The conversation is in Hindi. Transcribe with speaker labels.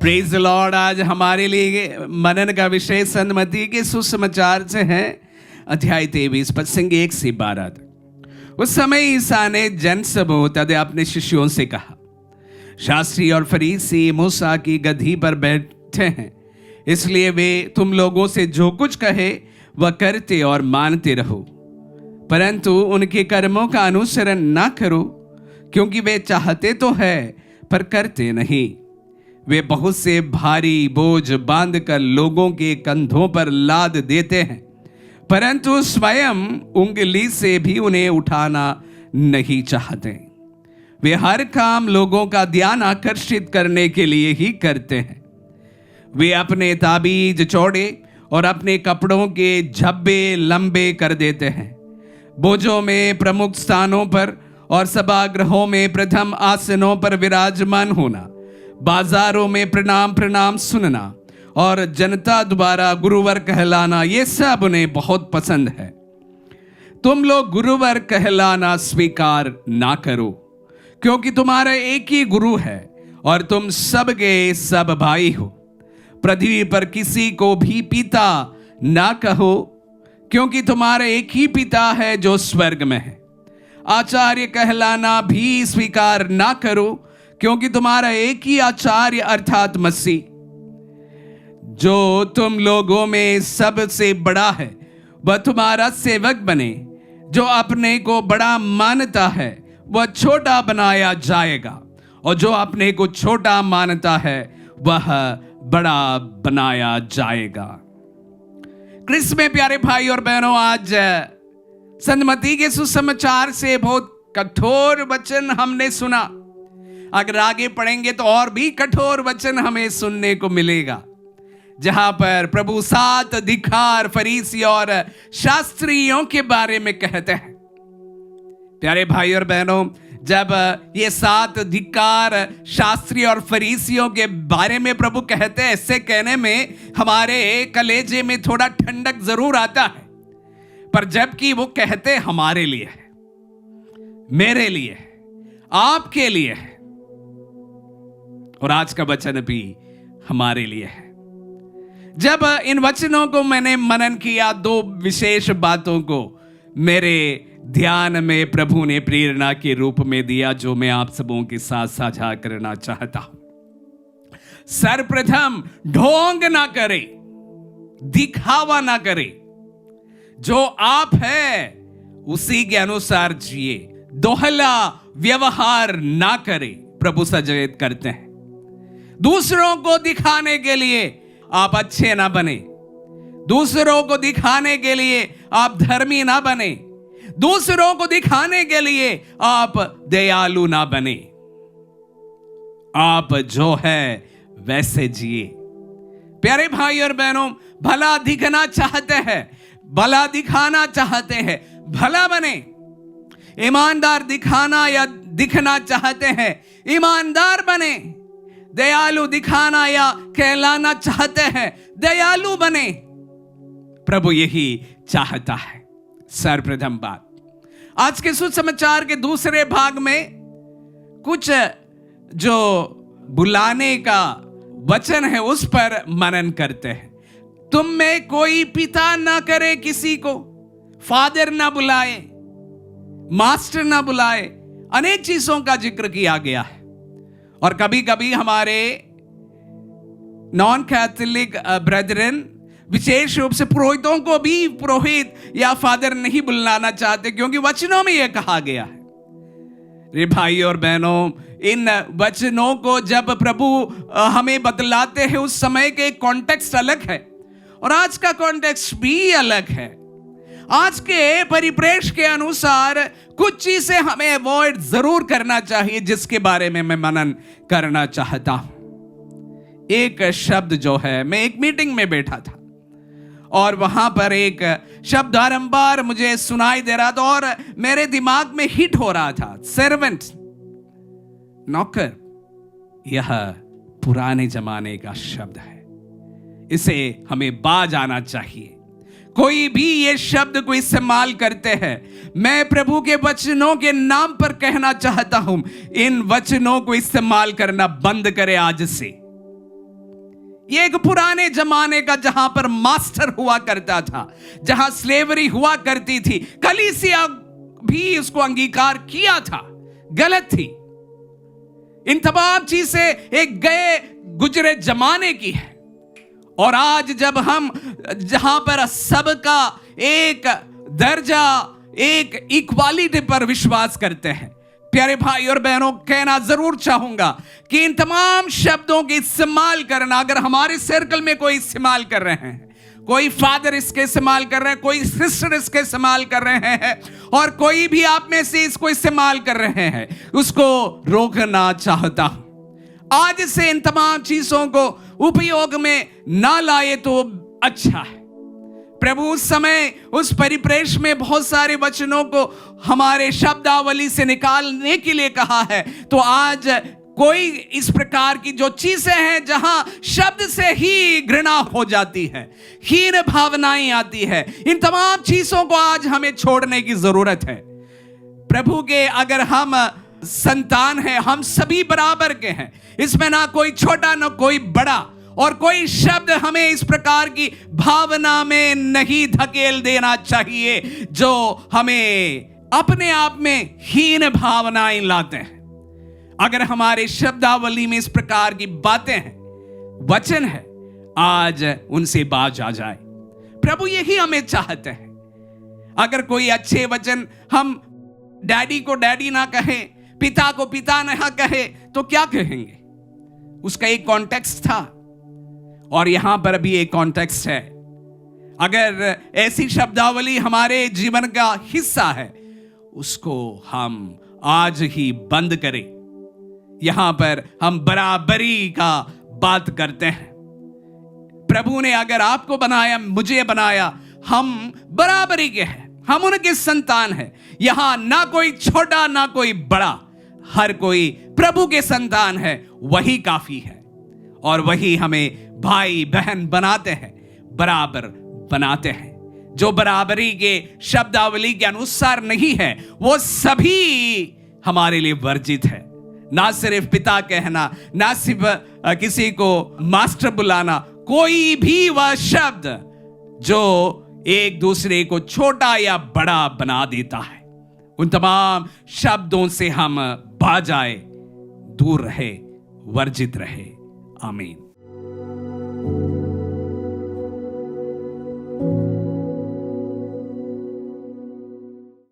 Speaker 1: Praise the Lord. आज हमारे लिए मनन का विषय सन्मति के सुसमाचार से है, अध्याय 23 पद संख्या 1 से 12 तक। उस समय ईसा ने जन समूह तथा अपने शिष्यों से कहा, शास्त्री और फरीसी मूसा की गद्दी पर बैठे हैं, इसलिए वे तुम लोगों से जो कुछ कहे वह करते और मानते रहो, परंतु उनके कर्मों का अनुसरण ना करो, क्योंकि वे चाहते तो है पर करते नहीं। वे बहुत से भारी बोझ बांधकर लोगों के कंधों पर लाद देते हैं, परंतु स्वयं उंगली से भी उन्हें उठाना नहीं चाहते। वे हर काम लोगों का ध्यान आकर्षित करने के लिए ही करते हैं। वे अपने ताबीज चौड़े और अपने कपड़ों के झब्बे लंबे कर देते हैं। बोझों में प्रमुख स्थानों पर और सभागृहों में प्रथम आसनों पर विराजमान होना, बाजारों में प्रणाम प्रणाम सुनना और जनता द्वारा गुरुवर कहलाना, ये सब उन्हें बहुत पसंद है। तुम लोग गुरुवर कहलाना स्वीकार ना करो, क्योंकि तुम्हारा एक ही गुरु है और तुम सब के सब भाई हो। पृथ्वी पर किसी को भी पिता ना कहो, क्योंकि तुम्हारा एक ही पिता है जो स्वर्ग में है। आचार्य कहलाना भी स्वीकार ना करो, क्योंकि तुम्हारा एक ही आचार्य अर्थात मसीह, जो तुम लोगों में सबसे बड़ा है, वह तुम्हारा सेवक बने। जो अपने को बड़ा मानता है वह छोटा बनाया जाएगा, और जो अपने को छोटा मानता है वह बड़ा बनाया जाएगा। क्रिस्त में प्यारे भाई और बहनों, आज सन्मति के सुसमाचार से बहुत कठोर वचन हमने सुना। अगर आगे पढ़ेंगे तो और भी कठोर वचन हमें सुनने को मिलेगा, जहां पर प्रभु 7 धिक्कार फरीसी और शास्त्रियों के बारे में कहते हैं। प्यारे भाई और बहनों, जब ये 7 धिक्कार शास्त्री और फरीसियों के बारे में प्रभु कहते हैं, ऐसे कहने में हमारे कलेजे में थोड़ा ठंडक जरूर आता है, पर जबकि वो कहते हमारे लिए है, मेरे लिए है, आपके लिए है, और आज का वचन भी हमारे लिए है। जब इन वचनों को मैंने मनन किया, 2 विशेष बातों को मेरे ध्यान में प्रभु ने प्रेरणा के रूप में दिया, जो मैं आप सबों के साथ साझा करना चाहता हूं। सर्वप्रथम, ढोंग ना करे, दिखावा ना करे, जो आप है उसी के अनुसार जिए, दोहला व्यवहार ना करे। प्रभु सचेत करते हैं, दूसरों को दिखाने के लिए आप अच्छे ना बने, दूसरों को दिखाने के लिए आप धर्मी ना बने, दूसरों को दिखाने के लिए आप दयालु ना बने। आप जो है वैसे जिए। प्यारे भाई और बहनों, भला दिखना चाहते हैं, भला दिखाना चाहते हैं, भला बने। ईमानदार दिखाना या दिखना चाहते हैं, ईमानदार बने। दयालु दिखाना या कहलाना चाहते हैं, दयालु बने। प्रभु यही चाहता है। सर्वप्रथम बात, आज के सुसमाचार के दूसरे भाग में कुछ जो बुलाने का वचन है उस पर मनन करते हैं। तुम में कोई पिता ना करे, किसी को फादर ना बुलाए, मास्टर ना बुलाए, अनेक चीजों का जिक्र किया गया है। और कभी कभी हमारे नॉन कैथोलिक ब्रदरन विशेष रूप से पुरोहितों को भी पुरोहित या फादर नहीं बुलाना चाहते, क्योंकि वचनों में यह कहा गया है। रे भाई और बहनों, इन वचनों को जब प्रभु हमें बतलाते हैं, उस समय के कॉन्टेक्स्ट अलग है और आज का कॉन्टेक्स्ट भी अलग है। आज के परिप्रेक्ष्य के अनुसार कुछ चीजें हमें अवॉइड जरूर करना चाहिए, जिसके बारे में मैं मनन करना चाहता हूं। एक शब्द जो है, मैं एक मीटिंग में बैठा था और वहां पर एक शब्द बारंबार मुझे सुनाई दे रहा था और मेरे दिमाग में हिट हो रहा था, सर्वेंट, नौकर। यह पुराने जमाने का शब्द है, इसे हमें बाज आना चाहिए। कोई भी ये शब्द को इस्तेमाल करते हैं, मैं प्रभु के वचनों के नाम पर कहना चाहता हूं, इन वचनों को इस्तेमाल करना बंद करें आज से। ये एक पुराने जमाने का जहां पर मास्टर हुआ करता था, जहां स्लेवरी हुआ करती थी। कलीसिया भी इसको अंगीकार किया था, गलत थी। इन तमाम चीजें एक गए गुजरे जमाने की है। और आज जब हम जहां पर सबका एक दर्जा, एक इक्वालिटी पर विश्वास करते हैं, प्यारे भाई और बहनों, कहना जरूर चाहूंगा कि इन तमाम शब्दों के इस्तेमाल करना, अगर हमारे सर्कल में कोई इस्तेमाल कर रहे हैं, कोई फादर इसके इस्तेमाल कर रहे हैं, कोई सिस्टर इसके इस्तेमाल कर रहे हैं, और कोई भी आप में से इसको इस्तेमाल कर रहे हैं, उसको रोकना चाहता हूं। आज से इन तमाम चीजों को उपयोग में ना लाए तो अच्छा है। प्रभु उस समय उस परिप्रेक्ष्य में बहुत सारे वचनों को हमारे शब्दावली से निकालने के लिए कहा है। तो आज कोई इस प्रकार की जो चीजें हैं जहां शब्द से ही घृणा हो जाती है, हीन भावनाएं आती है, इन तमाम चीजों को आज हमें छोड़ने की जरूरत है। प्रभु के अगर हम संतान हैं, हम सभी बराबर के हैं, इसमें ना कोई छोटा ना कोई बड़ा, और कोई शब्द हमें इस प्रकार की भावना में नहीं धकेल देना चाहिए जो हमें अपने आप में हीन भावनाएं लाते हैं। अगर हमारे शब्दावली में इस प्रकार की बातें हैं, वचन है, आज उनसे बाज आ जाए। प्रभु यही हमें चाहते हैं। अगर कोई अच्छे वचन हम डैडी को डैडी ना कहें, पिता को पिता ना कहे, तो क्या कहेंगे? उसका एक कॉन्टेक्स्ट था और यहां पर भी एक कॉन्टेक्स्ट है। अगर ऐसी शब्दावली हमारे जीवन का हिस्सा है, उसको हम आज ही बंद करें। यहां पर हम बराबरी का बात करते हैं। प्रभु ने अगर आपको बनाया, मुझे बनाया, हम बराबरी के हैं, हम उनके संतान हैं। यहां ना कोई छोटा ना कोई बड़ा, हर कोई प्रभु के संतान है। वही काफी है और वही हमें भाई बहन बनाते हैं, बराबर बनाते हैं। जो बराबरी के शब्दावली के अनुसार नहीं है, वो सभी हमारे लिए वर्जित है। ना सिर्फ पिता कहना, ना सिर्फ किसी को मास्टर बुलाना, कोई भी वह शब्द जो एक दूसरे को छोटा या बड़ा बना देता है, उन तमाम शब्दों से हम बाजाए दूर रहे, वर्जित रहे। आमीन।